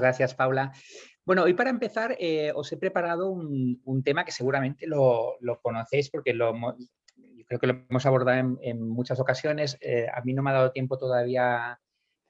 gracias, Paula. Bueno, hoy para empezar os he preparado un tema que seguramente lo conocéis porque yo creo que lo hemos abordado en muchas ocasiones. A mí no me ha dado tiempo todavía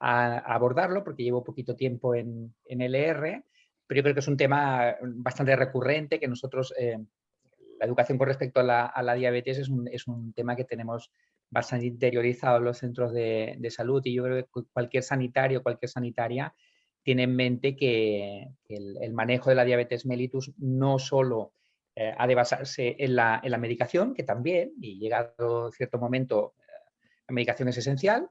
a abordarlo porque llevo poquito tiempo en LR, pero yo creo que es un tema bastante recurrente que nosotros, la educación con respecto a la diabetes es un tema que tenemos bastante interiorizado en los centros de salud, y yo creo que cualquier sanitario, cualquier sanitaria tiene en mente que el manejo de la diabetes mellitus no solo ha de basarse en la medicación, que también, y llegado cierto momento, la medicación es esencial,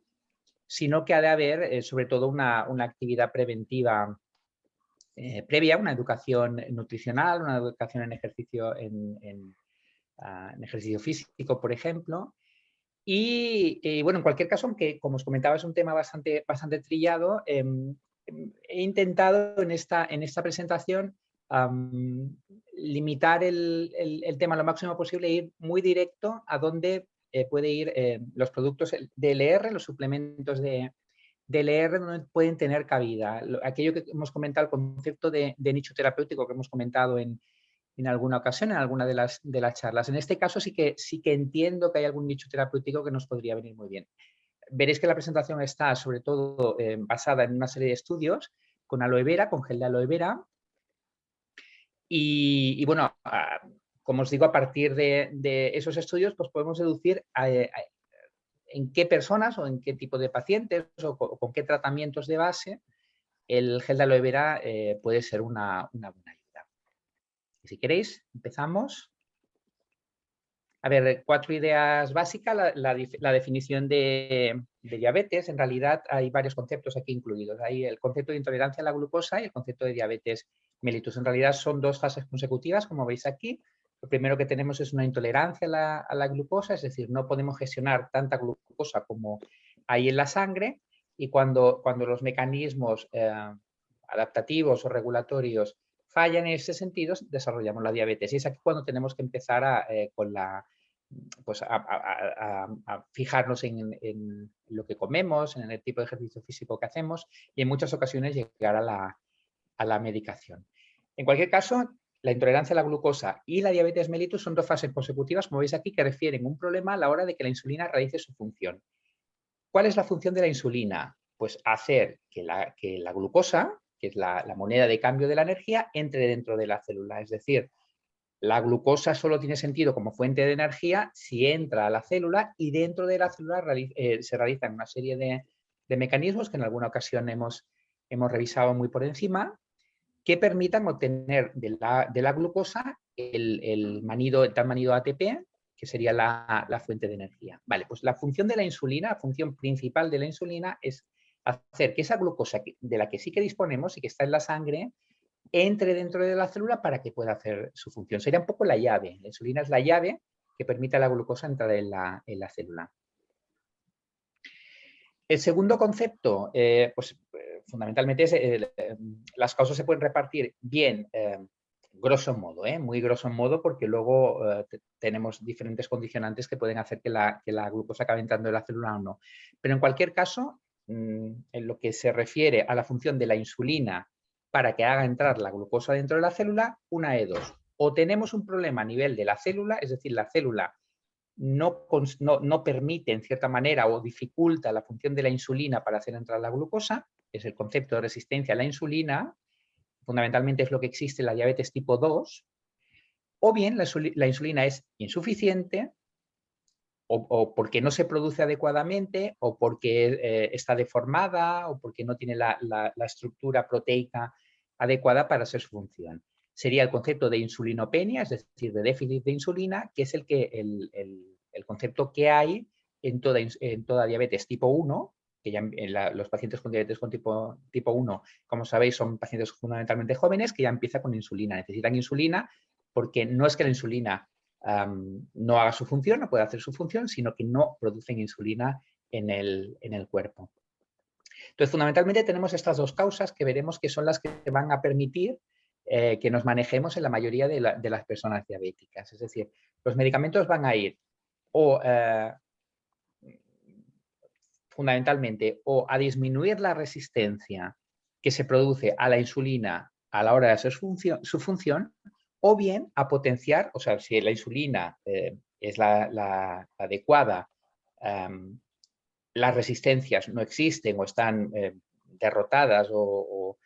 sino que ha de haber sobre todo una actividad preventiva previa, una educación nutricional, una educación en ejercicio, en ejercicio físico, por ejemplo. Y bueno, en cualquier caso, aunque como os comentaba es un tema bastante trillado, he intentado en esta presentación limitar el tema lo máximo posible e ir muy directo a dónde puede ir los productos de LR, los suplementos de LR, donde pueden tener cabida. Aquello que hemos comentado, el concepto de nicho terapéutico que hemos comentado en alguna ocasión, en alguna de las charlas. En este caso sí que entiendo que hay algún nicho terapéutico que nos podría venir muy bien. Veréis que la presentación está sobre todo basada en una serie de estudios con aloe vera, con gel de aloe vera. Y bueno, como os digo, a partir de esos estudios pues podemos deducir en qué personas o en qué tipo de pacientes o con qué tratamientos de base el gel de aloe vera puede ser una buena ayuda. Y si queréis, empezamos. A ver, 4 ideas básicas. La definición de diabetes. En realidad hay varios conceptos aquí incluidos. Hay el concepto de intolerancia a la glucosa y el concepto de diabetes mellitus. En realidad son dos fases consecutivas, como veis aquí. Lo primero que tenemos es una intolerancia a la glucosa, es decir, no podemos gestionar tanta glucosa como hay en la sangre, y cuando los mecanismos adaptativos o regulatorios fallan en ese sentido, desarrollamos la diabetes. Y es aquí cuando tenemos que empezar pues a fijarnos en lo que comemos, en el tipo de ejercicio físico que hacemos y en muchas ocasiones llegar a la medicación. En cualquier caso, la intolerancia a la glucosa y la diabetes mellitus son dos fases consecutivas, como veis aquí, que refieren un problema a la hora de que la insulina realice su función. ¿Cuál es la función de la insulina? Pues hacer que la glucosa, que es la moneda de cambio de la energía, entre dentro de la célula. Es decir, la glucosa solo tiene sentido como fuente de energía si entra a la célula, y dentro de la célula se realizan una serie de mecanismos que en alguna ocasión hemos revisado muy por encima, que permitan obtener de la glucosa el tal manido ATP, que sería la fuente de energía. Vale, pues la función de la insulina, la función principal de la insulina es hacer que esa glucosa de la que sí que disponemos y que está en la sangre entre dentro de la célula para que pueda hacer su función. Sería un poco la llave. La insulina es la llave que permite a la glucosa entrar en la célula. El segundo concepto, fundamentalmente es las causas se pueden repartir bien, grosso modo, muy grosso modo, porque luego tenemos diferentes condicionantes que pueden hacer que la glucosa acabe entrando en la célula o no. Pero en cualquier caso, en lo que se refiere a la función de la insulina para que haga entrar la glucosa dentro de la célula, una de dos. O tenemos un problema a nivel de la célula, es decir, la célula no permite en cierta manera o dificulta la función de la insulina para hacer entrar la glucosa, es el concepto de resistencia a la insulina, fundamentalmente es lo que existe en la diabetes tipo 2, o bien la insulina es insuficiente, o porque no se produce adecuadamente, o porque está deformada, o porque no tiene la estructura proteica adecuada para hacer su función. Sería el concepto de insulinopenia, es decir, de déficit de insulina, que es el concepto que hay en toda diabetes tipo 1, que ya los pacientes con diabetes con tipo 1, como sabéis, son pacientes fundamentalmente jóvenes que ya empiezan con insulina. Necesitan insulina porque no es que la insulina no haga su función, no puede hacer su función, sino que no producen insulina en el cuerpo. Entonces, fundamentalmente tenemos estas dos causas que veremos que son las que van a permitir que nos manejemos en la mayoría de las personas diabéticas. Es decir, los medicamentos van a ir o fundamentalmente o a disminuir la resistencia que se produce a la insulina a la hora de hacer su función, o bien a potenciar, o sea, si la insulina es la adecuada, las resistencias no existen o están derrotadas o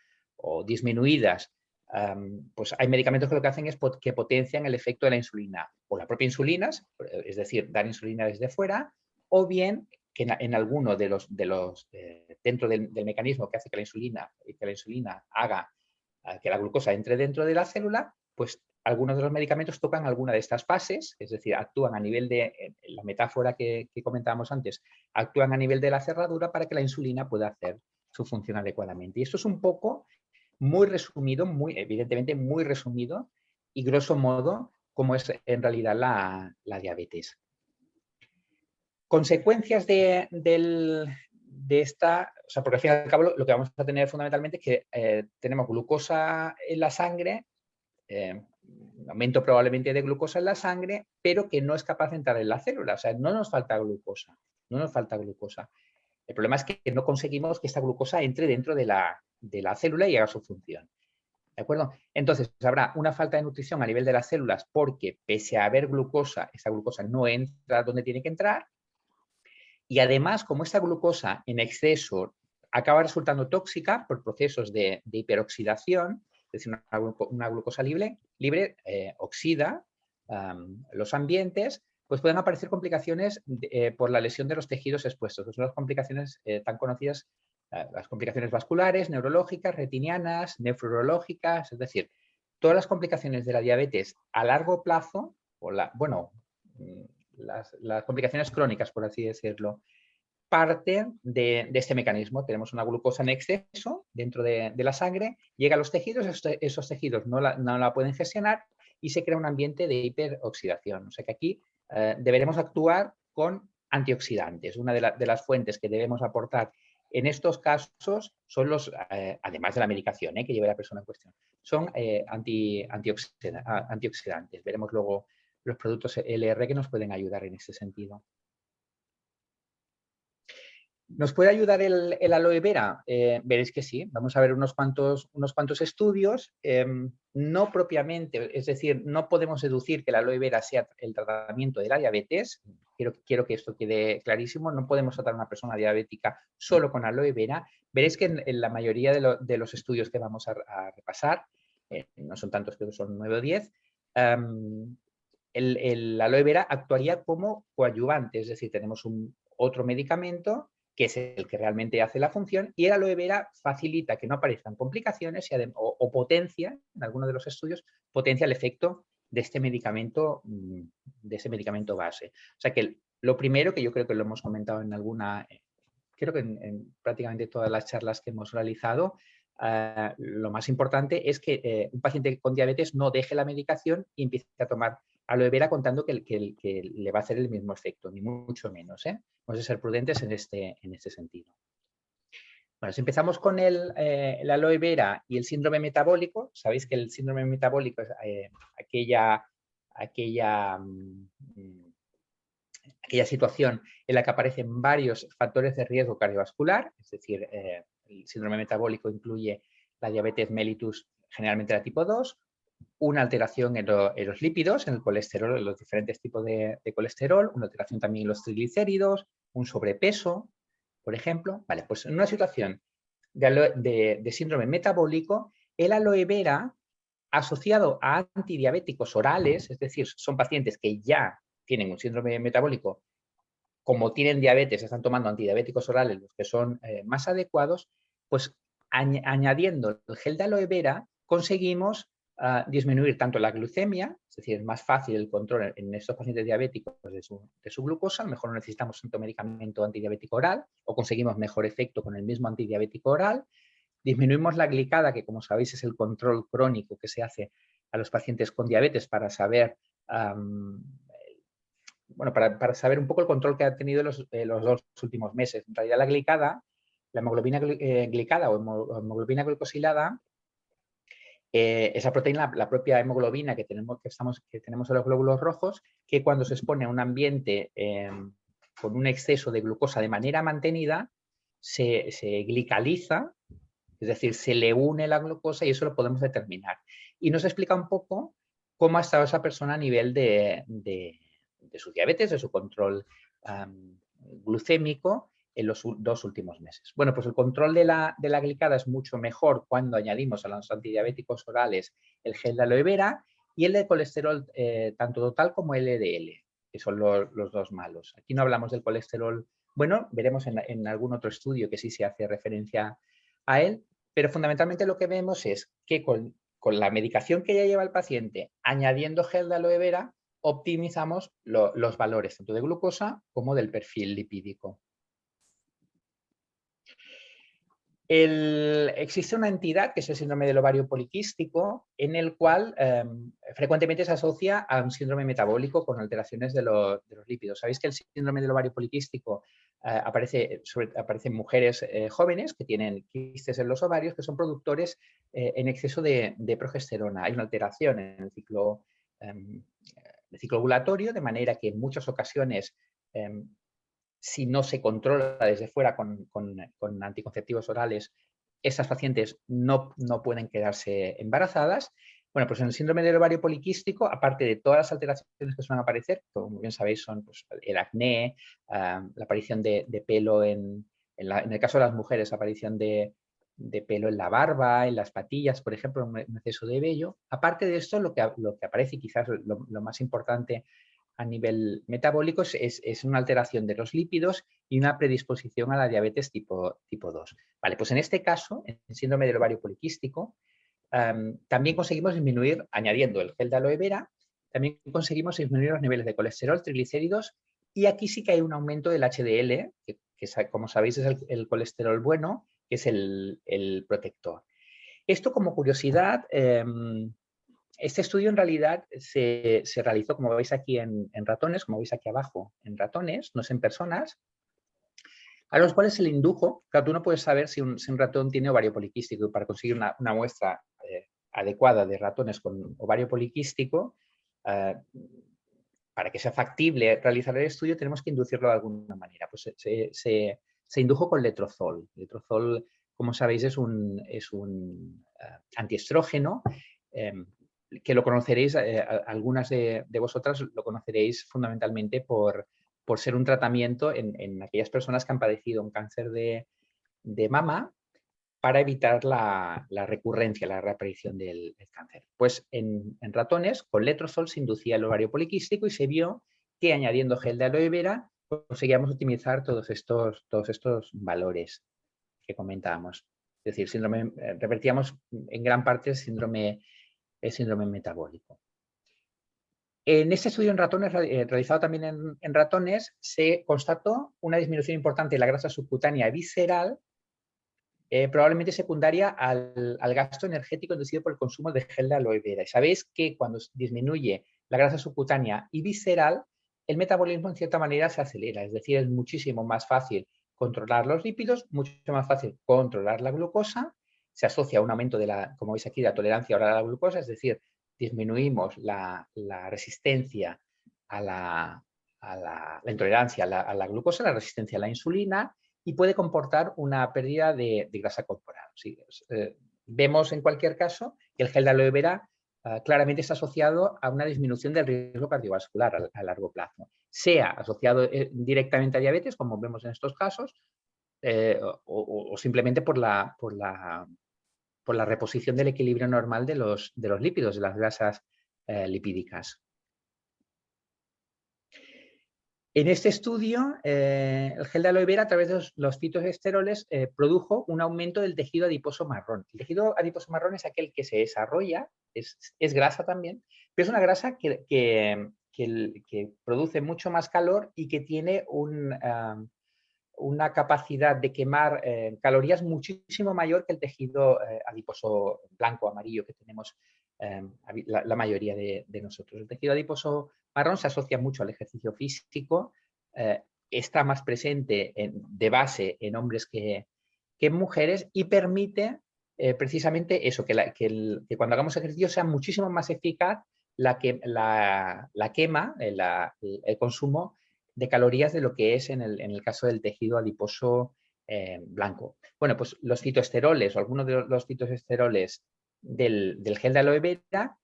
disminuidas, pues hay medicamentos que lo que hacen es que potencian el efecto de la insulina, o la propia insulina, es decir, dar insulina desde fuera, o bien que en alguno de los dentro del mecanismo que hace que la insulina haga que la glucosa entre dentro de la célula, pues algunos de los medicamentos tocan alguna de estas fases, es decir, actúan a nivel de, la metáfora que comentábamos antes, actúan a nivel de la cerradura para que la insulina pueda hacer su función adecuadamente. Y esto es un poco muy resumido, evidentemente muy resumido y grosso modo cómo es en realidad la diabetes. Consecuencias de esta, o sea, porque al fin y al cabo lo que vamos a tener fundamentalmente es que tenemos glucosa en la sangre, aumento probablemente de glucosa en la sangre, pero que no es capaz de entrar en la célula, o sea, no nos falta glucosa, no nos falta glucosa. El problema es que no conseguimos que esta glucosa entre dentro de la célula y haga su función. ¿De acuerdo? Entonces, habrá una falta de nutrición a nivel de las células porque, pese a haber glucosa, esa glucosa no entra donde tiene que entrar. Y además, como esta glucosa en exceso acaba resultando tóxica por procesos de hiperoxidación, es decir, una glucosa libre oxida los ambientes, pues pueden aparecer complicaciones por la lesión de los tejidos expuestos. Son las complicaciones tan conocidas, las complicaciones vasculares, neurológicas, retinianas, nefrológicas, es decir, todas las complicaciones de la diabetes a largo plazo, las complicaciones crónicas, por así decirlo, parten de este mecanismo. Tenemos una glucosa en exceso dentro de la sangre, llega a los tejidos, esos tejidos no la pueden gestionar y se crea un ambiente de hiperoxidación. O sea que aquí deberemos actuar con antioxidantes. Una de las fuentes que debemos aportar en estos casos son además de la medicación que lleve la persona en cuestión, son antioxidantes. Veremos luego los productos LR que nos pueden ayudar en ese sentido. ¿Nos puede ayudar el aloe vera? Veréis que sí. Vamos a ver unos cuantos estudios. No propiamente, es decir, no podemos deducir que el aloe vera sea el tratamiento de la diabetes. Quiero que esto quede clarísimo. No podemos tratar a una persona diabética solo con aloe vera. Veréis que en la mayoría de los estudios que vamos a repasar, no son tantos, creo que son 9 o 10, el aloe vera actuaría como coadyuvante, es decir, tenemos otro medicamento que es el que realmente hace la función, y el aloe vera facilita que no aparezcan complicaciones o potencia, en algunos de los estudios, potencia el efecto de este medicamento base. O sea que lo primero, que yo creo que lo hemos comentado en creo que en prácticamente todas las charlas que hemos realizado, lo más importante es que un paciente con diabetes no deje la medicación y empiece a tomar aloe vera contando que le va a hacer el mismo efecto, ni mucho menos. Vamos a ser prudentes en este sentido. Bueno, si empezamos con el aloe vera y el síndrome metabólico, sabéis que el síndrome metabólico es aquella situación en la que aparecen varios factores de riesgo cardiovascular, es decir, el síndrome metabólico incluye la diabetes mellitus, generalmente la tipo 2, una alteración en los lípidos, en el colesterol, en los diferentes tipos de colesterol, una alteración también en los triglicéridos, un sobrepeso, por ejemplo. Vale, pues en una situación de síndrome metabólico, el aloe vera asociado a antidiabéticos orales, es decir, son pacientes que ya tienen un síndrome metabólico, como tienen diabetes, están tomando antidiabéticos orales, los que son más adecuados, pues añadiendo el gel de aloe vera conseguimos disminuir tanto la glucemia, es decir, es más fácil el control en estos pacientes diabéticos de su glucosa, a lo mejor no necesitamos tanto medicamento antidiabético oral o conseguimos mejor efecto con el mismo antidiabético oral, disminuimos la glicada, que como sabéis es el control crónico que se hace a los pacientes con diabetes para saber para saber un poco el control que ha tenido los 2 últimos meses. En realidad la glicada, la hemoglobina glicada o hemoglobina glucosilada, esa proteína, la propia hemoglobina que tenemos en los glóbulos rojos, que cuando se expone a un ambiente con un exceso de glucosa de manera mantenida, se glicaliza, Es decir, se le une la glucosa y eso lo podemos determinar. Y nos explica un poco cómo ha estado esa persona a nivel de su diabetes, de su control glucémico en los 2 últimos meses. Bueno, pues el control de la glicada es mucho mejor cuando añadimos a los antidiabéticos orales el gel de aloe vera y el de colesterol tanto total como LDL, que son los 2 malos. Aquí no hablamos del colesterol bueno, veremos en algún otro estudio que sí se hace referencia a él, pero fundamentalmente lo que vemos es que con la medicación que ya lleva el paciente, añadiendo gel de aloe vera, optimizamos los valores tanto de glucosa como del perfil lipídico. Existe una entidad que es el síndrome del ovario poliquístico, en el cual frecuentemente se asocia a un síndrome metabólico con alteraciones de los lípidos. Sabéis que el síndrome del ovario poliquístico aparece en mujeres jóvenes que tienen quistes en los ovarios, que son productores en exceso de progesterona. Hay una alteración en el ciclo ovulatorio, de manera que en muchas ocasiones si no se controla desde fuera con anticonceptivos orales, esas pacientes no pueden quedarse embarazadas. Bueno, pues en el síndrome del ovario poliquístico, aparte de todas las alteraciones que suelen aparecer, como bien sabéis, son pues, el acné, la aparición de pelo en el caso de las mujeres, aparición de pelo en la barba, en las patillas, por ejemplo, un exceso de vello. Aparte de esto, lo que aparece, y quizás lo más importante a nivel metabólico es una alteración de los lípidos y una predisposición a la diabetes tipo 2. Vale, pues en este caso, en el síndrome del ovario poliquístico, también conseguimos disminuir, añadiendo el gel de aloe vera, también conseguimos disminuir los niveles de colesterol, triglicéridos, y aquí sí que hay un aumento del HDL, que como sabéis es el colesterol bueno, que es el protector. Esto como curiosidad, este estudio en realidad se realizó, como veis aquí, en ratones, como veis aquí abajo, en ratones, no es en personas, a los cuales se le indujo. Claro, tú no puedes saber si un ratón tiene ovario poliquístico, y para conseguir una muestra adecuada de ratones con ovario poliquístico, para que sea factible realizar el estudio, tenemos que inducirlo de alguna manera. Pues se indujo con letrozol. Letrozol, como sabéis, es un antiestrógeno, que lo conoceréis, algunas de vosotras lo conoceréis fundamentalmente por ser un tratamiento en aquellas personas que han padecido un cáncer de mama, para evitar la recurrencia, la reaparición del cáncer. Pues en ratones, con letrozol se inducía el ovario poliquístico y se vio que añadiendo gel de aloe vera conseguíamos optimizar todos estos valores que comentábamos. Es decir, revertíamos en gran parte el síndrome metabólico. En este estudio en ratones, realizado también en ratones, se constató una disminución importante de la grasa subcutánea visceral, probablemente secundaria al gasto energético inducido por el consumo de gel de aloe vera. Y sabéis que cuando disminuye la grasa subcutánea y visceral, el metabolismo en cierta manera se acelera, es decir, es muchísimo más fácil controlar los lípidos, mucho más fácil controlar la glucosa, se asocia a un aumento de como veis aquí, de la tolerancia oral a la glucosa, es decir, disminuimos la resistencia a la intolerancia a la glucosa, la resistencia a la insulina, y puede comportar una pérdida de grasa corporal. Sí, vemos en cualquier caso que el gel de aloe vera claramente está asociado a una disminución del riesgo cardiovascular a largo plazo, sea asociado directamente a diabetes, como vemos en estos casos, o simplemente por la reposición del equilibrio normal de los lípidos, de las grasas lipídicas. En este estudio, el gel de aloe vera, a través de los fitoesteroles, produjo un aumento del tejido adiposo marrón. El tejido adiposo marrón es aquel que se desarrolla, es grasa también, pero es una grasa que produce mucho más calor y que tiene una capacidad de quemar calorías muchísimo mayor que el tejido adiposo blanco, amarillo que tenemos la mayoría de nosotros. El tejido adiposo marrón se asocia mucho al ejercicio físico, está más presente de base en hombres que en mujeres, y permite precisamente eso, que cuando hagamos ejercicio sea muchísimo más eficaz la quema, el consumo de calorías de lo que es en el caso del tejido adiposo blanco. Bueno, pues los fitoesteroles o algunos de los fitoesteroles del gel de aloe vera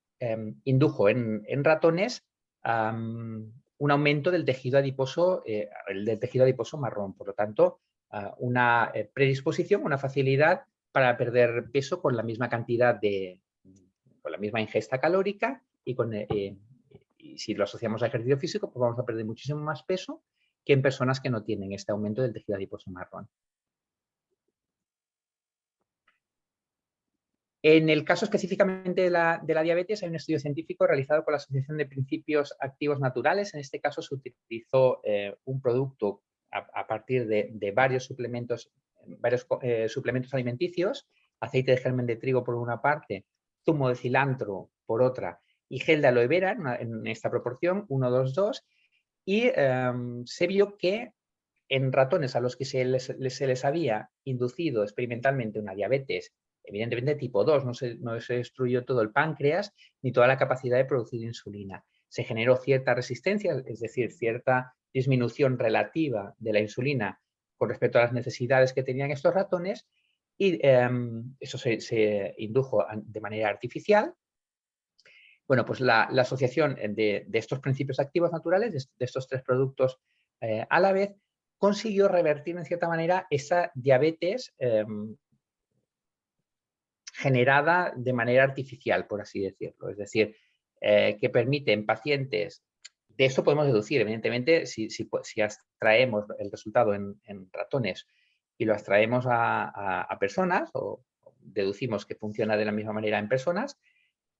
indujo en ratones un aumento del tejido adiposo, marrón. Por lo tanto, una predisposición, una facilidad para perder peso con la misma cantidad con la misma ingesta calórica y si lo asociamos a ejercicio físico, pues vamos a perder muchísimo más peso que en personas que no tienen este aumento del tejido adiposo marrón. En el caso específicamente de la diabetes, hay un estudio científico realizado con la Asociación de Principios Activos Naturales. En este caso se utilizó un producto a partir de varios suplementos alimenticios, aceite de germen de trigo por una parte, zumo de cilantro por otra y gel de aloe vera en esta proporción, 1, 2, 2, y se vio que en ratones a los que se les había inducido experimentalmente una diabetes, evidentemente tipo 2, no se destruyó todo el páncreas ni toda la capacidad de producir insulina. Se generó cierta resistencia, es decir, cierta disminución relativa de la insulina con respecto a las necesidades que tenían estos ratones, y eso se indujo de manera artificial. Bueno, pues la asociación de estos principios activos naturales, de estos 3 productos a la vez, consiguió revertir en cierta manera esa diabetes generada de manera artificial, por así decirlo. Es decir, que permite en pacientes, de esto podemos deducir, evidentemente, si extraemos el resultado en ratones y lo extraemos a personas, o deducimos que funciona de la misma manera en personas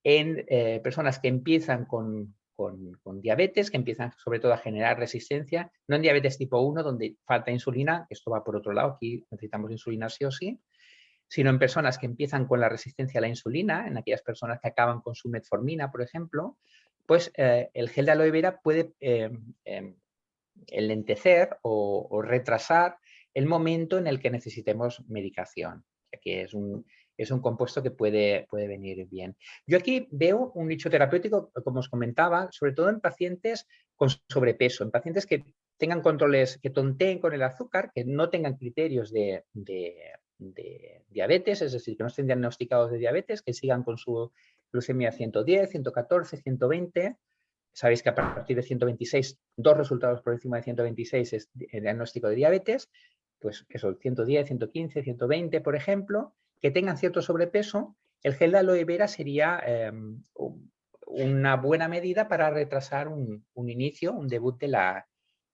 que empiezan con diabetes, que empiezan sobre todo a generar resistencia, no en diabetes tipo 1, donde falta insulina, esto va por otro lado, aquí necesitamos insulina sí o sí, sino en personas que empiezan con la resistencia a la insulina, en aquellas personas que acaban con su metformina, por ejemplo, pues el gel de aloe vera puede enlentecer o retrasar el momento en el que necesitemos medicación, que es un compuesto que puede venir bien. Yo aquí veo un nicho terapéutico, como os comentaba, sobre todo en pacientes con sobrepeso, en pacientes que tengan controles, que tonteen con el azúcar, que no tengan criterios de diabetes, es decir, que no estén diagnosticados de diabetes, que sigan con su glucemia 110, 114, 120. Sabéis que a partir de 126, 2 resultados por encima de 126 es el diagnóstico de diabetes, pues eso, 110, 115, 120, por ejemplo, que tengan cierto sobrepeso, el gel de aloe vera sería una buena medida para retrasar un inicio, un debut de la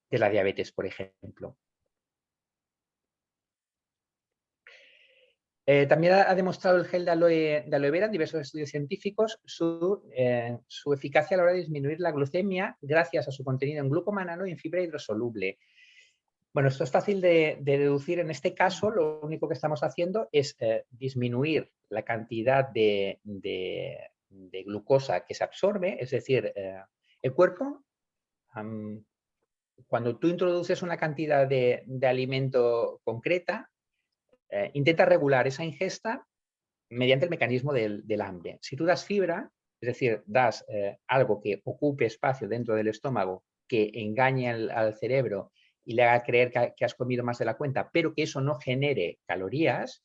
diabetes, por ejemplo. También ha demostrado el gel de aloe vera en diversos estudios científicos su eficacia a la hora de disminuir la glucemia gracias a su contenido en glucomanano y en fibra hidrosoluble. Bueno, esto es fácil de deducir. En este caso, lo único que estamos haciendo es disminuir la cantidad de glucosa que se absorbe, es decir, el cuerpo, cuando tú introduces una cantidad de alimento concreta, intenta regular esa ingesta mediante el mecanismo del hambre. Si tú das fibra, es decir, das algo que ocupe espacio dentro del estómago, que engañe al cerebro y le haga creer que has comido más de la cuenta, pero que eso no genere calorías,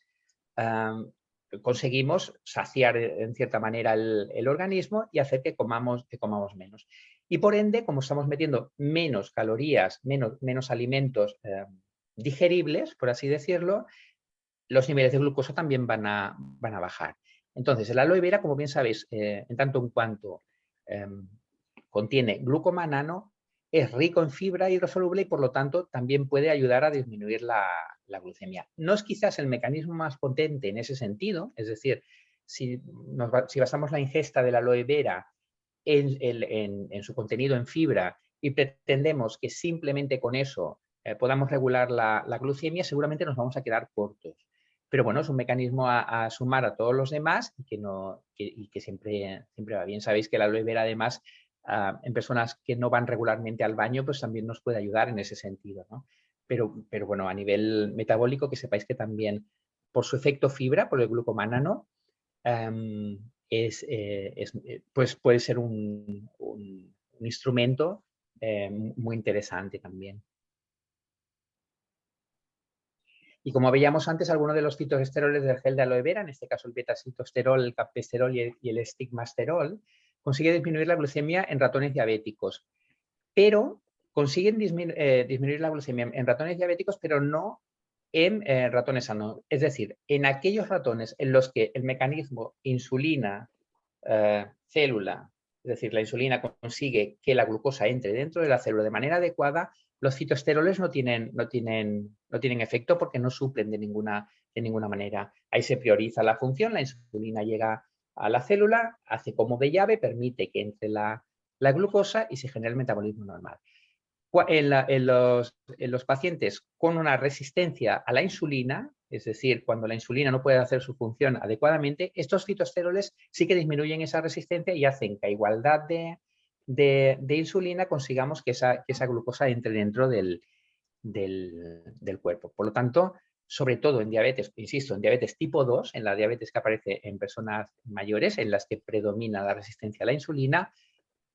conseguimos saciar en cierta manera el organismo y hacer que comamos menos. Y por ende, como estamos metiendo menos calorías, menos alimentos digeribles, por así decirlo, los niveles de glucosa también van a bajar. Entonces, el aloe vera, como bien sabéis, en tanto en cuanto contiene glucomanano, es rico en fibra hidrosoluble y por lo tanto también puede ayudar a disminuir la glucemia. No es quizás el mecanismo más potente en ese sentido, es decir, si basamos la ingesta del aloe vera en su contenido en fibra y pretendemos que simplemente con eso podamos regular la glucemia, seguramente nos vamos a quedar cortos. Pero bueno, es un mecanismo a sumar a todos los demás y que siempre va bien. Sabéis que la aloe vera, además, en personas que no van regularmente al baño, pues también nos puede ayudar en ese sentido, ¿no? Pero bueno, a nivel metabólico, que sepáis que también por su efecto fibra, por el glucomanano, pues puede ser un instrumento muy interesante también. Y como veíamos antes, algunos de los fitoesteroles del gel de aloe vera, en este caso el beta-sitosterol, el captosterol y el estigmasterol, consigue disminuir la glucemia en ratones diabéticos. Pero consiguen disminuir la glucemia en ratones diabéticos, pero no en ratones sanos. Es decir, en aquellos ratones en los que el mecanismo insulina, célula, es decir, la insulina consigue que la glucosa entre dentro de la célula de manera adecuada, los fitoesteroles no tienen efecto porque no suplen de ninguna manera. Ahí se prioriza la función, la insulina llega a la célula, hace como de llave, permite que entre la glucosa y se genera el metabolismo normal. En los pacientes con una resistencia a la insulina, es decir, cuando la insulina no puede hacer su función adecuadamente, estos fitoesteroles sí que disminuyen esa resistencia y hacen que a igualdad de insulina consigamos que esa glucosa entre dentro del cuerpo. Por lo tanto, sobre todo en diabetes, insisto, en diabetes tipo 2, en la diabetes que aparece en personas mayores, en las que predomina la resistencia a la insulina,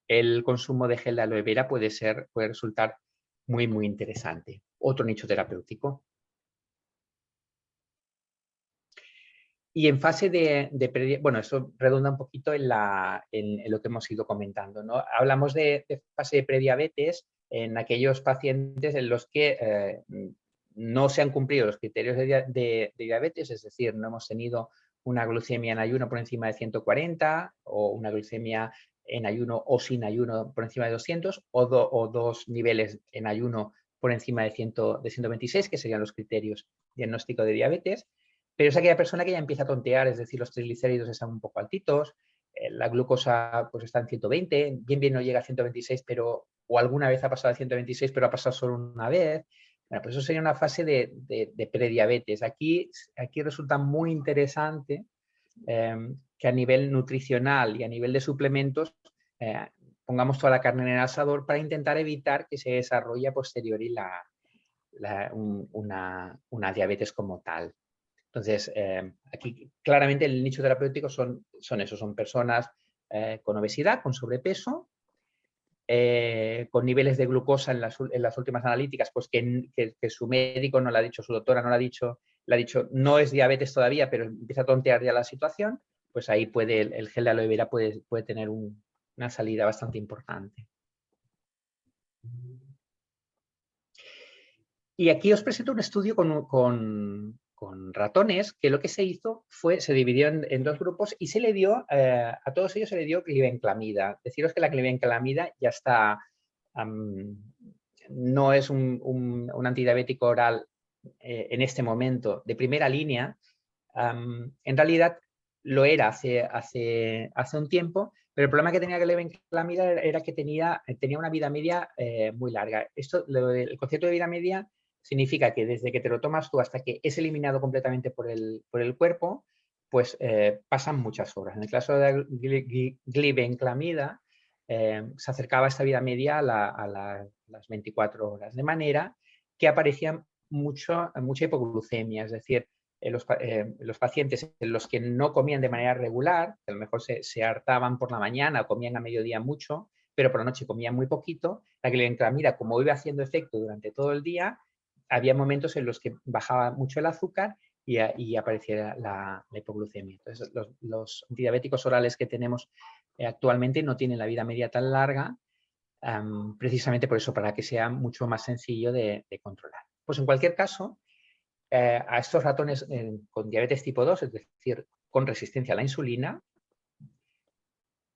el consumo de gel de aloe vera puede resultar muy, muy interesante. Otro nicho terapéutico. Y en fase bueno, eso redunda un poquito en lo que hemos ido comentando, ¿no? Hablamos de fase de prediabetes en aquellos pacientes en los que no se han cumplido los criterios de diabetes, es decir, no hemos tenido una glucemia en ayuno por encima de 140 o una glucemia en ayuno o sin ayuno por encima de 200 o dos niveles en ayuno por encima de 126, que serían los criterios diagnósticos de diabetes. Pero es aquella persona que ya empieza a tontear, es decir, los triglicéridos están un poco altitos, la glucosa pues está en 120, bien no llega a 126, pero o alguna vez ha pasado a 126, pero ha pasado solo una vez. Bueno, pues eso sería una fase de prediabetes. Aquí resulta muy interesante que a nivel nutricional y a nivel de suplementos pongamos toda la carne en el asador para intentar evitar que se desarrolle a posteriori una diabetes como tal. Entonces, aquí claramente el nicho terapéutico son personas con obesidad, con sobrepeso, con niveles de glucosa en las últimas analíticas, pues que su médico no le ha dicho, su doctora no le ha dicho, no es diabetes todavía, pero empieza a tontear ya la situación, pues ahí el gel de aloe vera puede tener una salida bastante importante. Y aquí os presento un estudio con ratones, que lo que se hizo fue, se dividió en dos grupos y se le dio, a todos ellos se le dio glibenclamida. Deciros que la glibenclamida ya está, no es un antidiabético oral en este momento de primera línea. En realidad lo era hace un tiempo, pero el problema que tenía glibenclamida era que tenía una vida media muy larga. El concepto de vida media significa que desde que te lo tomas tú hasta que es eliminado completamente por el cuerpo, pues pasan muchas horas. En el caso de la glibenclamida, se acercaba esta vida media a las 24 horas, de manera que aparecía mucha hipoglucemia, es decir, los pacientes en los que no comían de manera regular, que a lo mejor se hartaban por la mañana o comían a mediodía mucho, pero por la noche comían muy poquito, la glibenclamida, como iba haciendo efecto durante todo el día, había momentos en los que bajaba mucho el azúcar y aparecía la hipoglucemia. Entonces, los antidiabéticos orales que tenemos actualmente no tienen la vida media tan larga, precisamente por eso, para que sea mucho más sencillo de controlar. Pues en cualquier caso, a estos ratones con diabetes tipo 2, es decir, con resistencia a la insulina,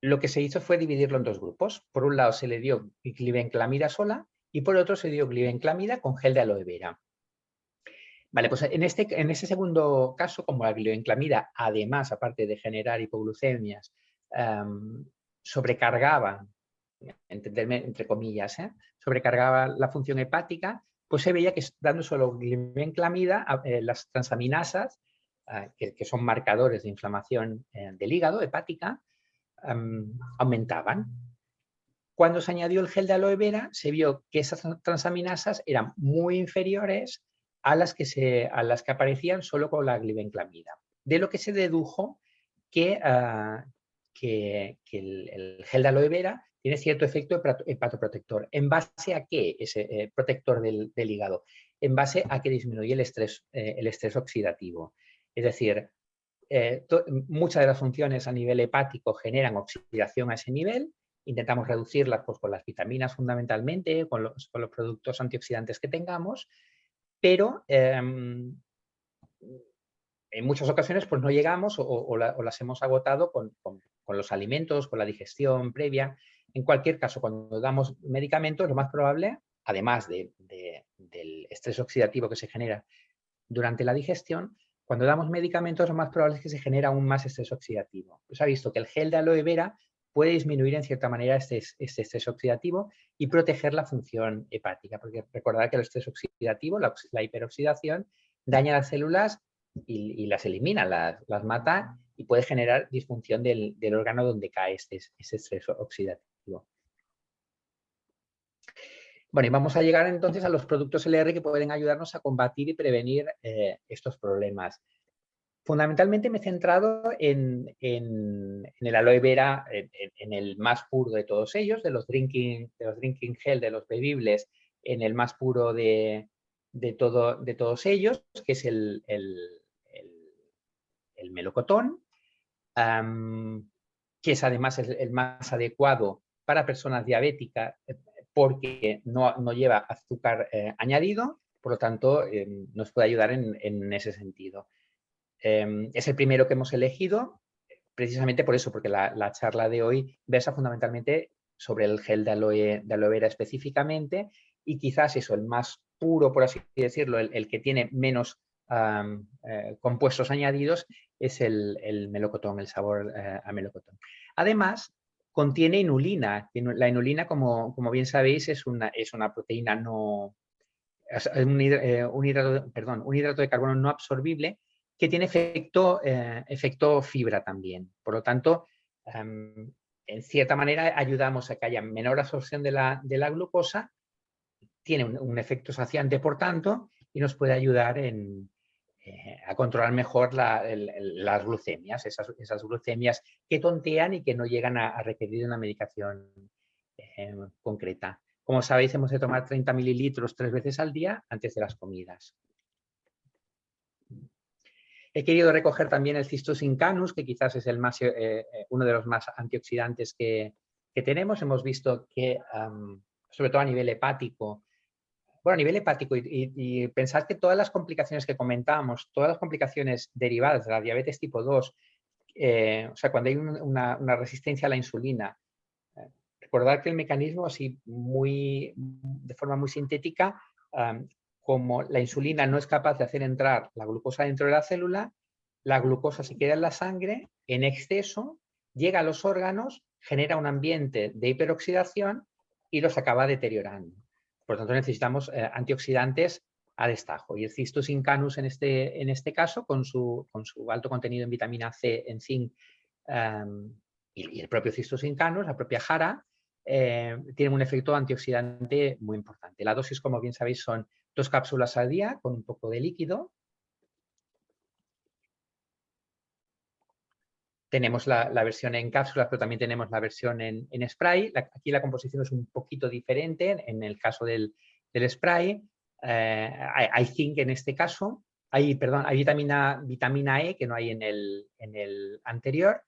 lo que se hizo fue dividirlo en dos grupos. Por un lado se le dio glibenclamida sola y por otro se dio glibenclamida con gel de aloe vera. Vale, pues en ese segundo caso, como la glibenclamida, además, aparte de generar hipoglucemias, sobrecargaba, entre comillas, sobrecargaba la función hepática, pues se veía que dando solo glibenclamida, las transaminasas, que son marcadores de inflamación del hígado, hepática, aumentaban. Cuando se añadió el gel de aloe vera, se vio que esas transaminasas eran muy inferiores a las que aparecían solo con la glibenclamida. De lo que se dedujo que el gel de aloe vera tiene cierto efecto hepatoprotector. ¿En base a qué ese protector del hígado? En base a que disminuye el estrés oxidativo. Es decir, muchas de las funciones a nivel hepático generan oxidación a ese nivel. Intentamos reducirlas pues, con las vitaminas fundamentalmente, con los productos antioxidantes que tengamos, pero en muchas ocasiones pues, no llegamos o las hemos agotado con los alimentos, con la digestión previa. En cualquier caso, cuando damos medicamentos, lo más probable, además del estrés oxidativo que se genera durante la digestión, cuando damos medicamentos, lo más probable es que se genere aún más estrés oxidativo. Pues ha visto que el gel de aloe vera puede disminuir en cierta manera este estrés oxidativo y proteger la función hepática, porque recordad que el estrés oxidativo, la hiperoxidación, daña las células y las elimina, las mata y puede generar disfunción del órgano donde cae ese estrés oxidativo. Bueno, y vamos a llegar entonces a los productos LR que pueden ayudarnos a combatir y prevenir estos problemas. Fundamentalmente me he centrado en el aloe vera, en el más puro de todos ellos, de los drinking gel, de los bebibles, en el más puro de todos ellos, que es el melocotón, que es además el más adecuado para personas diabéticas porque no lleva azúcar añadido, por lo tanto nos puede ayudar en ese sentido. Es el primero que hemos elegido, precisamente por eso, porque la charla de hoy versa fundamentalmente sobre el gel de aloe vera específicamente y quizás eso, el más puro, por así decirlo, el que tiene menos compuestos añadidos es el melocotón, el sabor a melocotón. Además, contiene inulina. La inulina, como bien sabéis, es una proteína no... un hidrato de carbono no absorbible que tiene efecto fibra también. Por lo tanto, en cierta manera ayudamos a que haya menor absorción de la glucosa, tiene un efecto saciante, por tanto, y nos puede ayudar a controlar mejor las glucemias, esas glucemias que tontean y que no llegan a requerir una medicación concreta. Como sabéis, hemos de tomar 30 mililitros 3 veces al día antes de las comidas. He querido recoger también el Cistus incanus, que quizás es uno de los más antioxidantes que tenemos. Hemos visto que, sobre todo a nivel hepático, y pensad que todas las complicaciones que comentábamos, todas las complicaciones derivadas de la diabetes tipo 2, o sea, cuando hay una resistencia a la insulina, recordad que el mecanismo, así de forma muy sintética, como la insulina no es capaz de hacer entrar la glucosa dentro de la célula, la glucosa se queda en la sangre en exceso, llega a los órganos, genera un ambiente de hiperoxidación y los acaba deteriorando. Por lo tanto, necesitamos antioxidantes a destajo. Y el Cistus incanus en este caso, con su alto contenido en vitamina C, en zinc, y el propio Cistus incanus, la propia jara, tiene un efecto antioxidante muy importante. La dosis, como bien sabéis, son 2 cápsulas al día con un poco de líquido. Tenemos la versión en cápsulas, pero también tenemos la versión en spray. Aquí la composición es un poquito diferente. En el caso del spray, hay zinc en este caso. Hay vitamina E, que no hay en el anterior.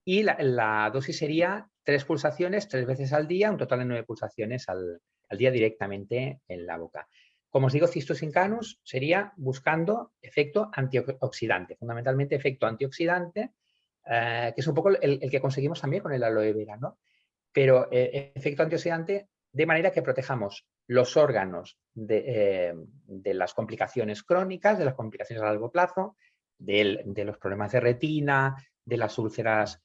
Y la dosis sería 3 pulsaciones 3 veces al día, un total de 9 pulsaciones al día directamente en la boca. Como os digo, Cistus incanus sería buscando efecto antioxidante, fundamentalmente efecto antioxidante, que es un poco el que conseguimos también con el aloe vera, ¿no? Pero efecto antioxidante de manera que protejamos los órganos de las complicaciones crónicas, de las complicaciones a largo plazo, de los problemas de retina, de las úlceras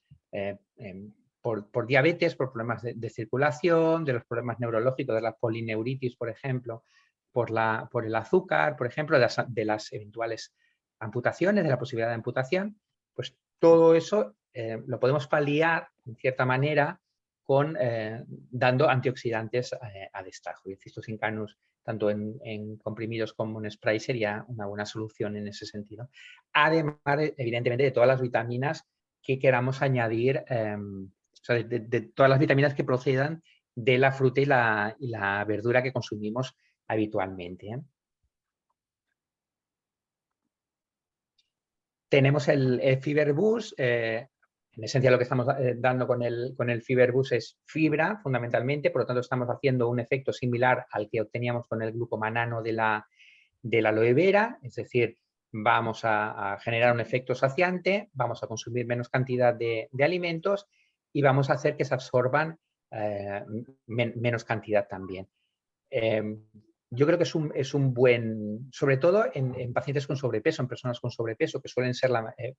por diabetes, por problemas de circulación, de los problemas neurológicos, de la polineuritis, por ejemplo, por el azúcar, por ejemplo, de las eventuales amputaciones, de la posibilidad de amputación. Pues todo eso lo podemos paliar, en cierta manera, dando antioxidantes a destajo. Y el Cistus incanus, tanto en comprimidos como en spray, sería una buena solución en ese sentido. Además, evidentemente, de todas las vitaminas que queramos añadir, sea, de todas las vitaminas que procedan de la fruta y la verdura que consumimos habitualmente. Tenemos el Fiber Boost. En esencia, lo que estamos dando con el Fiber Boost es fibra, fundamentalmente. Por lo tanto, estamos haciendo un efecto similar al que obteníamos con el glucomanano de la aloe vera. Es decir, vamos a generar un efecto saciante, vamos a consumir menos cantidad de alimentos y vamos a hacer que se absorban menos cantidad también. Yo creo que es un buen, sobre todo en pacientes con sobrepeso, en personas con sobrepeso, que suelen ser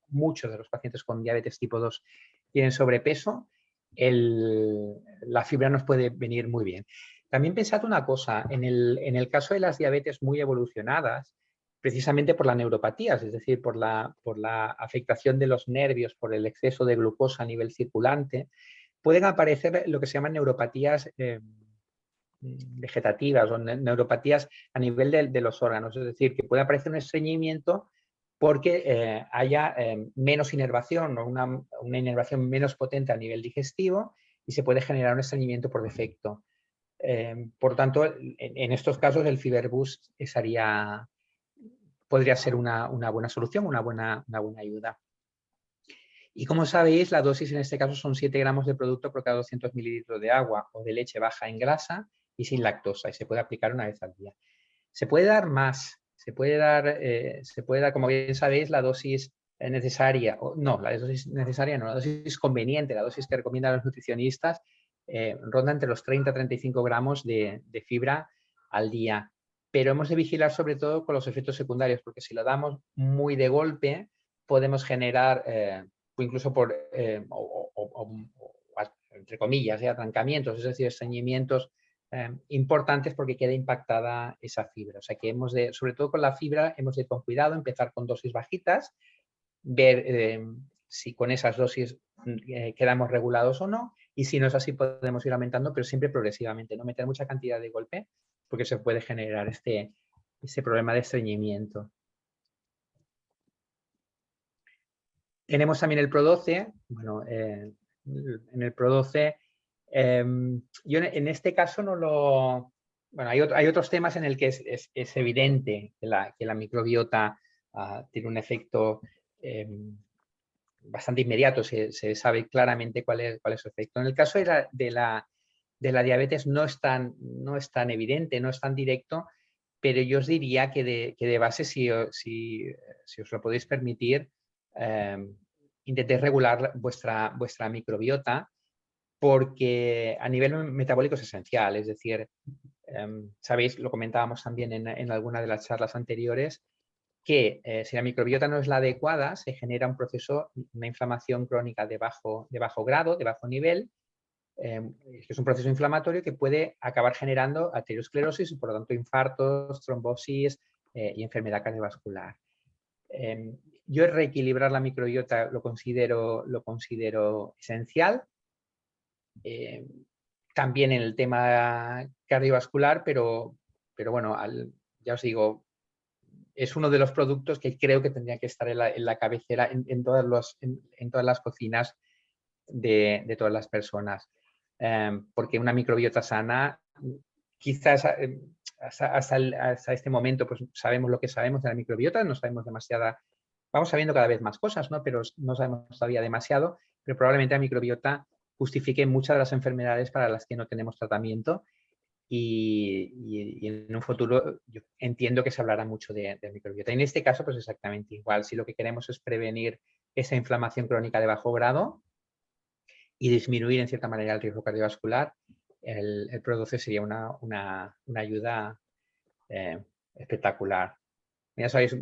muchos de los pacientes con diabetes tipo 2 tienen sobrepeso, la fibra nos puede venir muy bien. También pensad una cosa, en el caso de las diabetes muy evolucionadas, precisamente por la neuropatía, es decir, por la afectación de los nervios, por el exceso de glucosa a nivel circulante, pueden aparecer lo que se llaman neuropatías vegetativas o neuropatías a nivel de los órganos, es decir, que puede aparecer un estreñimiento porque haya menos inervación o una inervación menos potente a nivel digestivo y se puede generar un estreñimiento por defecto. Por tanto, en estos casos el Fiber Boost podría ser una buena solución, una buena ayuda. Y como sabéis, la dosis en este caso son 7 gramos de producto por cada 200 mililitros de agua o de leche baja en grasa y sin lactosa, y se puede aplicar una vez al día. Se puede dar más, se puede dar, como bien sabéis, la dosis necesaria, la dosis necesaria no, la dosis conveniente, la dosis que recomiendan los nutricionistas, ronda entre los 30 a 35 gramos de fibra al día. Pero hemos de vigilar sobre todo con los efectos secundarios, porque si lo damos muy de golpe, podemos generar, incluso por, entre comillas, atrancamientos, es decir, estreñimientos importantes porque queda impactada esa fibra. O sea que sobre todo con la fibra, hemos de ir con cuidado, empezar con dosis bajitas, ver si con esas dosis quedamos regulados o no, y si no es así podemos ir aumentando, pero siempre progresivamente, no meter mucha cantidad de golpe porque se puede generar ese problema de estreñimiento. Tenemos también el Pro12. Bueno, en el Pro12, yo en este caso no lo... Bueno, hay otros temas en el que es evidente que la microbiota tiene un efecto bastante inmediato, se sabe claramente cuál es su efecto. En el caso de la diabetes no es tan evidente, no es tan directo, pero yo os diría que de base, si os lo podéis permitir, intentéis regular vuestra microbiota, porque a nivel metabólico es esencial. Es decir, sabéis, lo comentábamos también en alguna de las charlas anteriores, que si la microbiota no es la adecuada, se genera un proceso, una inflamación crónica de bajo grado, de bajo nivel, que es un proceso inflamatorio que puede acabar generando arteriosclerosis y, por lo tanto, infartos, trombosis y enfermedad cardiovascular. Yo reequilibrar la microbiota lo considero esencial. También en el tema cardiovascular, pero bueno, ya os digo, es uno de los productos que creo que tendría que estar en la cabecera en todas las cocinas de todas las personas. Porque una microbiota sana, quizás hasta este momento pues sabemos lo que sabemos de la microbiota, no sabemos demasiada, vamos sabiendo cada vez más cosas, ¿no? Pero no sabemos todavía demasiado, pero probablemente la microbiota justifique muchas de las enfermedades para las que no tenemos tratamiento y en un futuro yo entiendo que se hablará mucho de microbiota. En este caso, pues exactamente igual, si lo que queremos es prevenir esa inflamación crónica de bajo grado y disminuir en cierta manera el riesgo cardiovascular, el Pro12 sería una ayuda espectacular. Ya sabéis,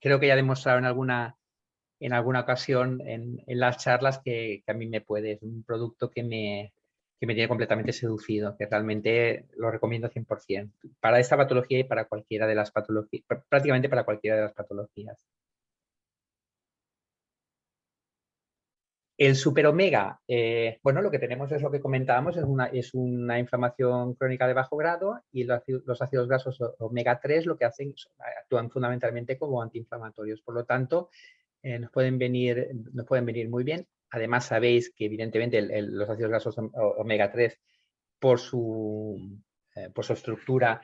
creo que ya he demostrado en alguna ocasión en las charlas que a mí es un producto que me tiene completamente seducido, que realmente lo recomiendo 100%, para esta patología y para cualquiera de las patologías, prácticamente para cualquiera de las patologías. El super omega, bueno, lo que tenemos es lo que comentábamos, es una inflamación crónica de bajo grado, y los ácidos grasos omega 3 lo que hacen, actúan fundamentalmente como antiinflamatorios. Por lo tanto, nos pueden venir muy bien. Además, sabéis que evidentemente los ácidos grasos omega 3, por su estructura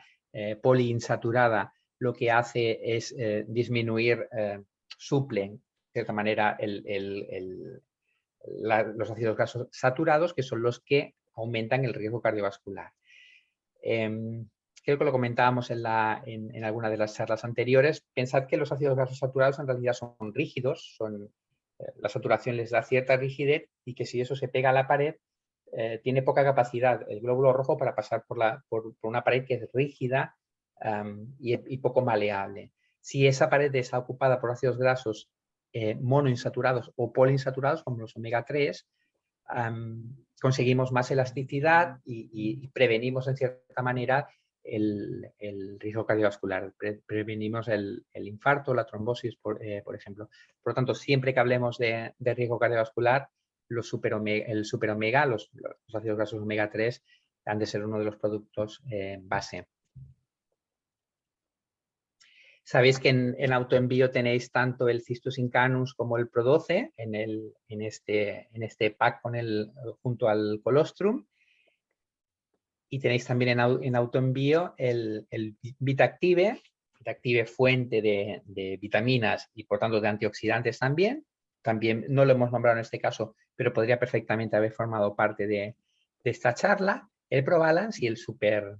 poliinsaturada, lo que hace es disminuir, suplen de cierta manera los ácidos grasos saturados, que son los que aumentan el riesgo cardiovascular. Creo que lo comentábamos en alguna de las charlas anteriores. Pensad que los ácidos grasos saturados en realidad son rígidos, la saturación les da cierta rigidez, y que si eso se pega a la pared, tiene poca capacidad el glóbulo rojo para pasar por una pared que es rígida y poco maleable. Si esa pared está ocupada por ácidos grasos monoinsaturados o poliinsaturados, como los omega 3, conseguimos más elasticidad y prevenimos en cierta manera el riesgo cardiovascular, prevenimos el infarto, la trombosis, por ejemplo. Por lo tanto, siempre que hablemos de riesgo cardiovascular, el superomega, los ácidos grasos omega 3, han de ser uno de los productos base. Sabéis que en autoenvío tenéis tanto el Cistus incanus como el Pro12 en este pack junto al colostrum. Y tenéis también en autoenvío el Vitactive, fuente de vitaminas y por tanto de antioxidantes también. También no lo hemos nombrado en este caso, pero podría perfectamente haber formado parte de esta charla. El ProBalance y el Super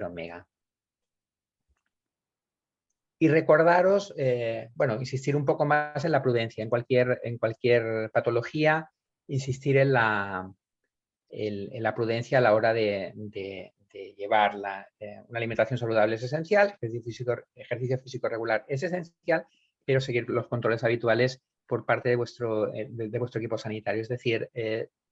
Omega. Y recordaros, insistir un poco más en la prudencia. En cualquier patología, insistir en la prudencia a la hora de llevar una alimentación saludable es esencial, ejercicio físico regular es esencial, pero seguir los controles habituales por parte de vuestro equipo sanitario. Es decir,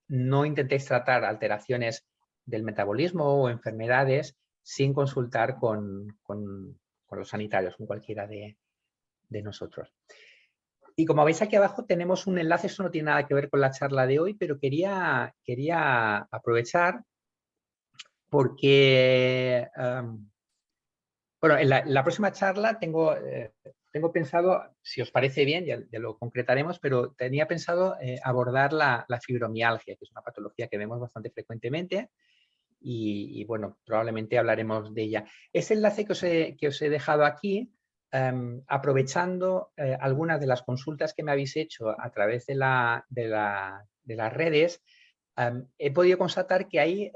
no intentéis tratar alteraciones del metabolismo o enfermedades sin consultar con los sanitarios, con cualquiera de nosotros. Y como veis aquí abajo tenemos un enlace, esto no tiene nada que ver con la charla de hoy, pero quería aprovechar porque, en la próxima charla tengo pensado, si os parece bien, ya lo concretaremos, pero tenía pensado abordar la fibromialgia, que es una patología que vemos bastante frecuentemente y probablemente hablaremos de ella. Ese enlace que os he dejado aquí, aprovechando algunas de las consultas que me habéis hecho a través de las redes, he podido constatar que hay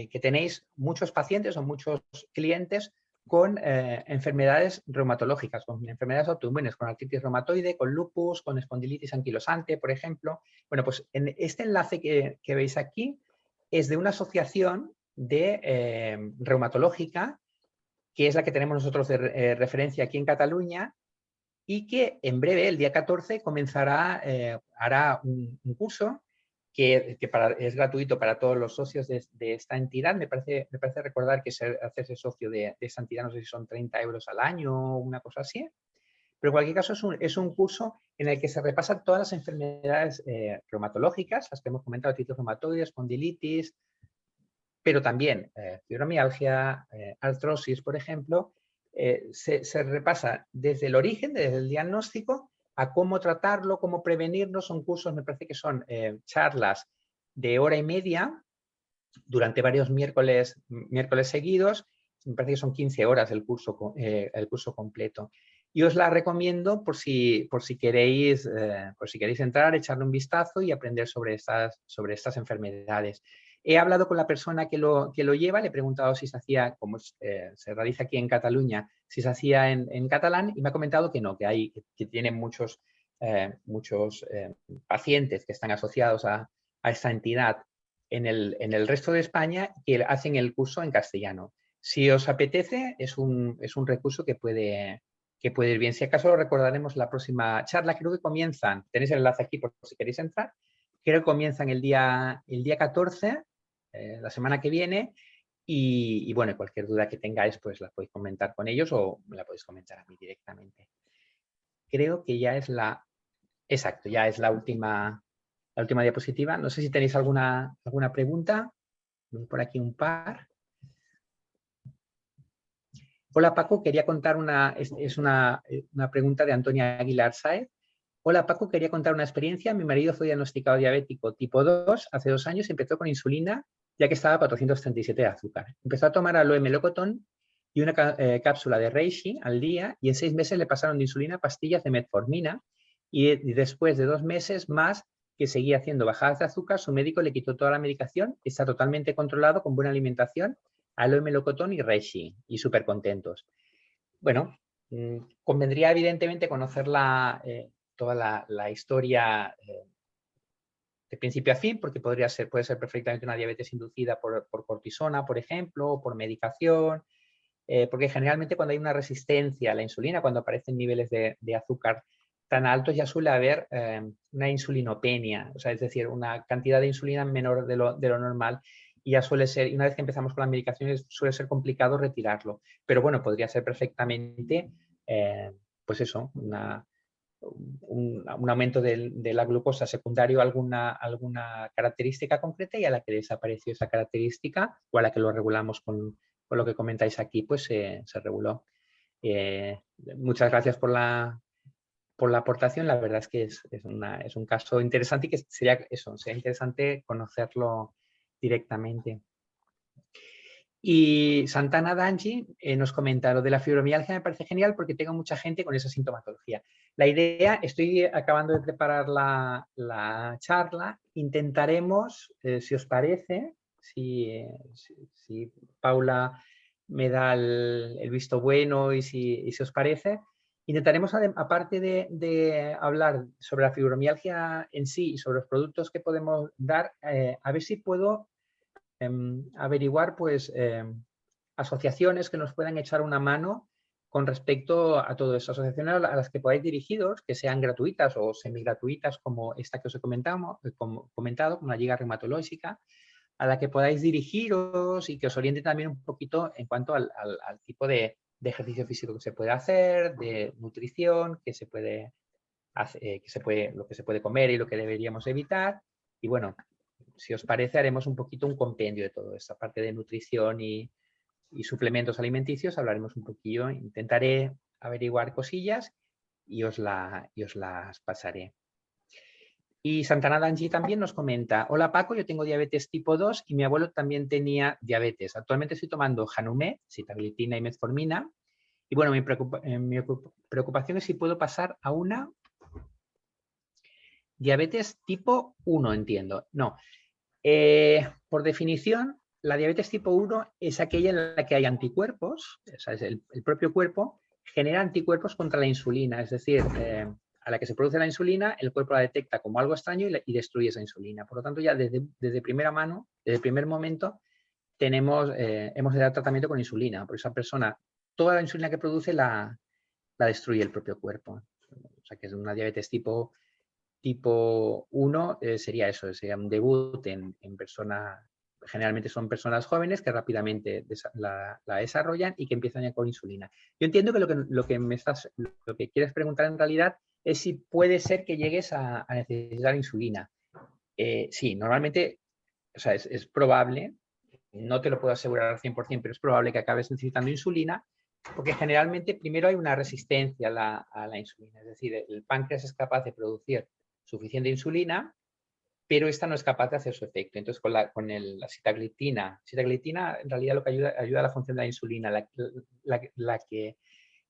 que tenéis muchos pacientes o muchos clientes con enfermedades reumatológicas, con enfermedades autoinmunes, con artritis reumatoide, con lupus, con espondilitis anquilosante, por ejemplo. Bueno, pues en este enlace que veis aquí es de una asociación reumatológica, que es la que tenemos nosotros de referencia aquí en Cataluña, y que en breve, el día 14, hará un curso que es gratuito para todos los socios de esta entidad. Me parece recordar que hacerse socio de esta entidad, no sé si son 30 euros al año o una cosa así. Pero en cualquier caso es un curso en el que se repasan todas las enfermedades reumatológicas, las que hemos comentado, artritis reumatoide, espondilitis, pero también fibromialgia, artrosis, por ejemplo. Se repasa desde el origen, desde el diagnóstico, a cómo tratarlo, cómo prevenirlo. Son cursos, me parece que son charlas de hora y media durante varios miércoles seguidos. Me parece que son 15 horas el curso completo. Y os la recomiendo por si queréis entrar, echarle un vistazo y aprender sobre estas enfermedades. He hablado con la persona que lo lleva, le he preguntado si se hacía, como se realiza aquí en Cataluña, si se hacía en catalán, y me ha comentado que no, que tienen muchos pacientes que están asociados a esta entidad en el resto de España, que hacen el curso en castellano. Si os apetece, es un recurso que puede ir bien. Si acaso lo recordaremos la próxima charla. Creo que comienzan, tenéis el enlace aquí por si queréis entrar, creo que comienzan el día 14, la semana que viene, y bueno, cualquier duda que tengáis, pues la podéis comentar con ellos o me la podéis comentar a mí directamente. Creo que ya es ya es la última diapositiva. No sé si tenéis alguna pregunta. Por aquí un par. Hola Paco, quería contar una pregunta de Antonia Aguilar Sáez. Hola Paco, quería contar una experiencia. Mi marido fue diagnosticado diabético tipo 2 hace 2 años y empezó con insulina ya que estaba a 437 de azúcar. Empezó a tomar aloe melocotón y una cápsula de reishi al día y en 6 meses le pasaron de insulina a pastillas de metformina y después de 2 meses más que seguía haciendo bajadas de azúcar, su médico le quitó toda la medicación, está totalmente controlado con buena alimentación, aloe melocotón y reishi y súper contentos. Bueno, convendría evidentemente conocer toda la historia de principio a fin, porque puede ser perfectamente una diabetes inducida por cortisona, por ejemplo, o por medicación, porque generalmente cuando hay una resistencia a la insulina, cuando aparecen niveles de azúcar tan altos, ya suele haber una insulinopenia, o sea, es decir, una cantidad de insulina menor de lo normal, y ya suele ser, y una vez que empezamos con las medicaciones, suele ser complicado retirarlo. Pero bueno, podría ser perfectamente, pues eso, un aumento de la glucosa secundario a alguna característica concreta, y a la que desapareció esa característica o a la que lo regulamos con lo que comentáis aquí, pues se reguló. Muchas gracias por la aportación. La verdad es que es un caso interesante y que sería interesante conocerlo directamente. Y Santana Danji nos comenta, lo de la fibromialgia me parece genial porque tengo mucha gente con esa sintomatología. La idea, estoy acabando de preparar la charla, intentaremos, si os parece, si Paula me da el visto bueno y si os parece, intentaremos, aparte de hablar sobre la fibromialgia en sí y sobre los productos que podemos dar, a ver si puedo averiguar pues asociaciones que nos puedan echar una mano con respecto a todo eso, asociaciones a las que podáis dirigiros, que sean gratuitas o semigratuitas, como esta que os he comentado, como la Liga Reumatológica, a la que podáis dirigiros y que os oriente también un poquito en cuanto al tipo de ejercicio físico que se puede hacer, de nutrición, que se puede hacer, lo que se puede comer y lo que deberíamos evitar. Y bueno, si os parece, haremos un poquito un compendio de todo esta parte de nutrición y suplementos alimenticios. Hablaremos un poquillo, intentaré averiguar cosillas y os las pasaré. Y Santana Danji también nos comenta, hola Paco, yo tengo diabetes tipo 2 y mi abuelo también tenía diabetes. Actualmente estoy tomando Janumé, sitaglitina y metformina. Y bueno, mi preocupación es si puedo pasar a una diabetes tipo 1, entiendo. No, por definición, la diabetes tipo 1 es aquella en la que hay anticuerpos, o sea, es el propio cuerpo genera anticuerpos contra la insulina, es decir, a la que se produce la insulina, el cuerpo la detecta como algo extraño y destruye esa insulina. Por lo tanto, ya desde primera mano, desde el primer momento, hemos de dar tratamiento con insulina, porque esa persona, toda la insulina que produce la destruye el propio cuerpo. O sea, que es una diabetes tipo 1 sería eso, sería un debut en persona, generalmente son personas jóvenes que rápidamente la desarrollan y que empiezan ya con insulina. Yo entiendo que lo que quieres preguntar en realidad es si puede ser que llegues a necesitar insulina. Sí, normalmente, o sea, es probable, no te lo puedo asegurar al 100%, pero es probable que acabes necesitando insulina, porque generalmente primero hay una resistencia a la insulina, es decir, el páncreas es capaz de producir suficiente insulina, pero esta no es capaz de hacer su efecto. Entonces, con la sitaglitina en realidad lo que ayuda a la función de la insulina,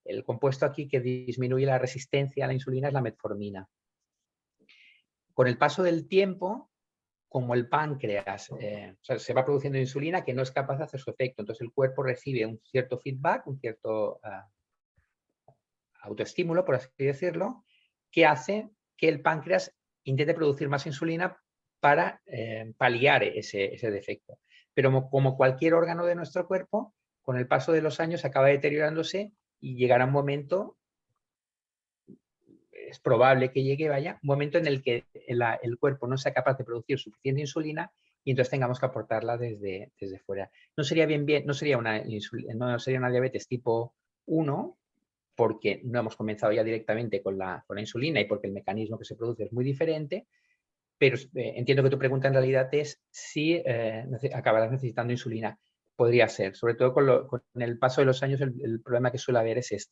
el compuesto aquí que disminuye la resistencia a la insulina es la metformina. Con el paso del tiempo, como el páncreas se va produciendo insulina que no es capaz de hacer su efecto, entonces el cuerpo recibe un cierto feedback, un cierto autoestímulo, por así decirlo, que hace que el páncreas intente producir más insulina para paliar ese defecto. Pero como cualquier órgano de nuestro cuerpo, con el paso de los años acaba deteriorándose y llegará un momento, es probable que llegue, un momento en el que el cuerpo no sea capaz de producir suficiente insulina y entonces tengamos que aportarla desde fuera. No sería no sería una diabetes tipo 1, porque no hemos comenzado ya directamente con la insulina y porque el mecanismo que se produce es muy diferente, pero entiendo que tu pregunta en realidad es si acabarás necesitando insulina. Podría ser, sobre todo con el paso de los años, el problema que suele haber es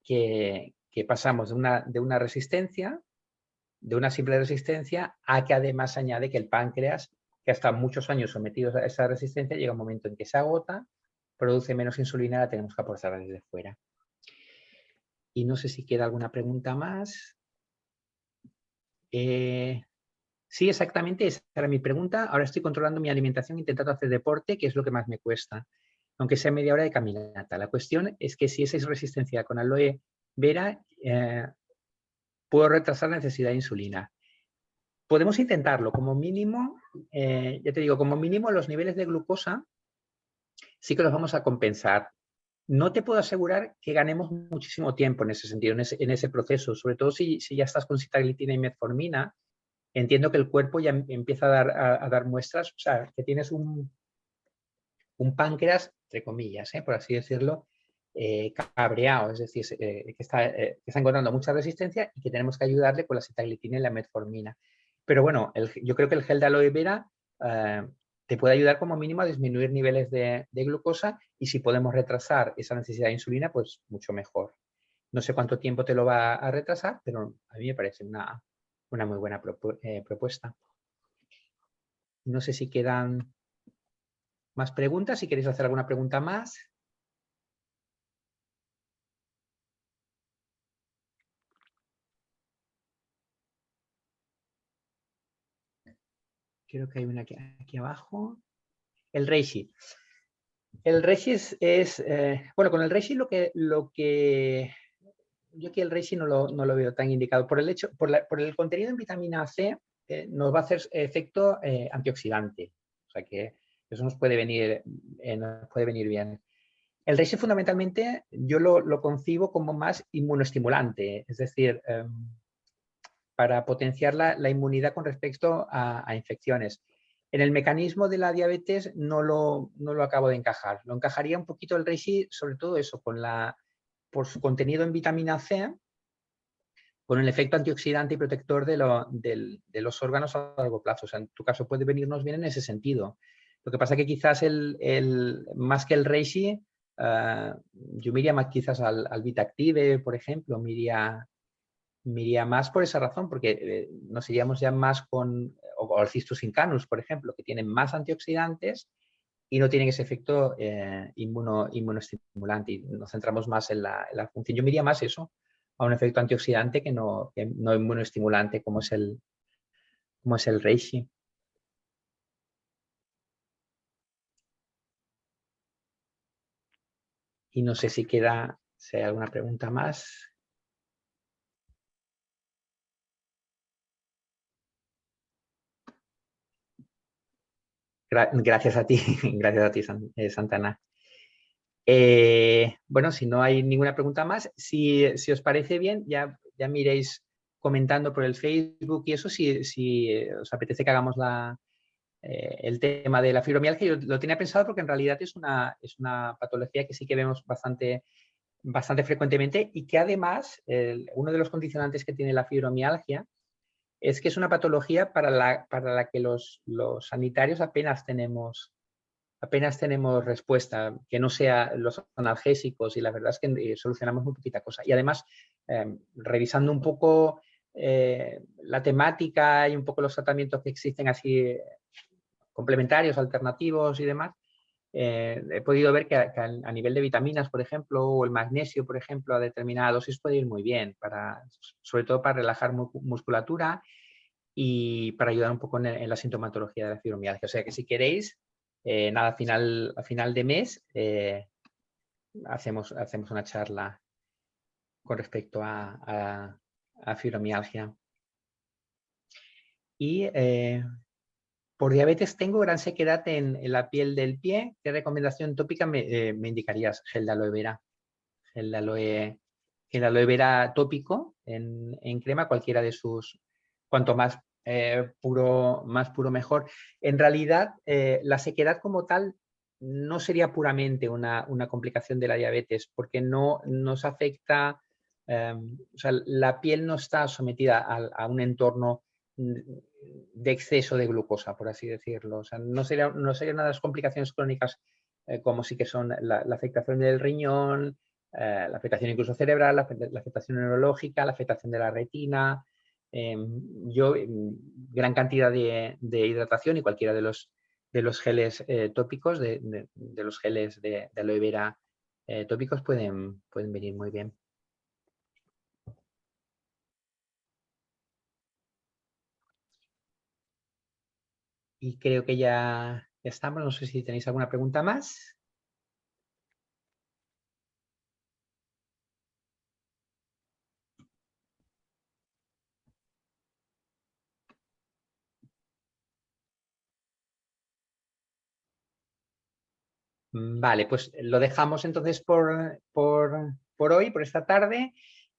que pasamos de una resistencia de una simple resistencia a que además añade que el páncreas, que ha estado muchos años sometido a esa resistencia, llega un momento en que se agota, produce menos insulina, la tenemos que aportar desde fuera. Y no sé si queda alguna pregunta más. Sí, exactamente, esa era mi pregunta. Ahora estoy controlando mi alimentación, intentando hacer deporte, que es lo que más me cuesta, aunque sea media hora de caminata. La cuestión es que si esa es resistencia con aloe vera, puedo retrasar la necesidad de insulina. Podemos intentarlo, como mínimo, ya te digo, como mínimo los niveles de glucosa sí que los vamos a compensar. No te puedo asegurar que ganemos muchísimo tiempo en ese sentido, en ese proceso, sobre todo si ya estás con sitaglitina y metformina. Entiendo que el cuerpo ya empieza a dar muestras, o sea, que tienes un páncreas, entre comillas, por así decirlo, cabreado, es decir, que está encontrando mucha resistencia y que tenemos que ayudarle con la sitaglitina y la metformina. Pero bueno, yo creo que el gel de aloe vera te puede ayudar como mínimo a disminuir niveles de glucosa, y si podemos retrasar esa necesidad de insulina, pues mucho mejor. No sé cuánto tiempo te lo va a retrasar, pero a mí me parece una muy buena propuesta. No sé si quedan más preguntas, si queréis hacer alguna pregunta más. Creo que hay una aquí abajo. El reishi. El reishi bueno, con el reishi lo que yo aquí el reishi no lo veo tan indicado. Por el contenido en vitamina C, nos va a hacer efecto antioxidante. O sea que eso nos puede venir bien. El reishi fundamentalmente yo lo concibo como más inmunoestimulante, es decir, para potenciar la inmunidad con respecto a infecciones. En el mecanismo de la diabetes no lo acabo de encajar. Lo encajaría un poquito el reishi, sobre todo eso, por su contenido en vitamina C, con el efecto antioxidante y protector de los órganos a largo plazo. O sea, en tu caso puede venirnos bien en ese sentido. Lo que pasa es que quizás más que el reishi, yo me iría más quizás al Vitactive, por ejemplo, me iría más por esa razón, porque nos iríamos ya más o al Cistus incanus, por ejemplo, que tienen más antioxidantes y no tienen ese efecto inmunoestimulante, y nos centramos más en la función. Yo me iría más eso, a un efecto antioxidante que no inmunoestimulante como es el reishi. Y no sé si hay alguna pregunta más. Gracias a ti, gracias a ti, Santana. Bueno, si no hay ninguna pregunta más, si os parece bien, ya me iréis comentando por el Facebook y eso, si os apetece que hagamos el tema de la fibromialgia. Yo lo tenía pensado porque en realidad es una patología que sí que vemos bastante frecuentemente, y que además uno de los condicionantes que tiene la fibromialgia es que es una patología para la que los sanitarios apenas tenemos respuesta, que no sea los analgésicos, y la verdad es que solucionamos muy poquita cosa. Y además, revisando un poco la temática y un poco los tratamientos que existen así complementarios, alternativos y demás, he podido ver que a nivel de vitaminas, por ejemplo, o el magnesio, por ejemplo, a determinada dosis puede ir muy bien, sobre todo para relajar musculatura y para ayudar un poco en la sintomatología de la fibromialgia. O sea que si queréis, nada, a final de mes hacemos una charla con respecto a fibromialgia. Y por diabetes tengo gran sequedad en la piel del pie. ¿Qué recomendación tópica me indicarías? Gel de aloe vera. Gel de aloe vera tópico en crema, cualquiera de sus, cuanto más puro mejor. En realidad, la sequedad como tal no sería puramente una complicación de la diabetes, porque no nos afecta, o sea, la piel no está sometida a un entorno de exceso de glucosa, por así decirlo. O sea, no sería una de las complicaciones crónicas como sí que son la afectación del riñón, la afectación incluso cerebral, la afectación neurológica, la afectación de la retina, Yo, gran cantidad de hidratación y cualquiera de los geles tópicos, de los geles de aloe vera tópicos pueden venir muy bien. Y creo que ya estamos. No sé si tenéis alguna pregunta más. Vale, pues lo dejamos entonces por hoy, por esta tarde.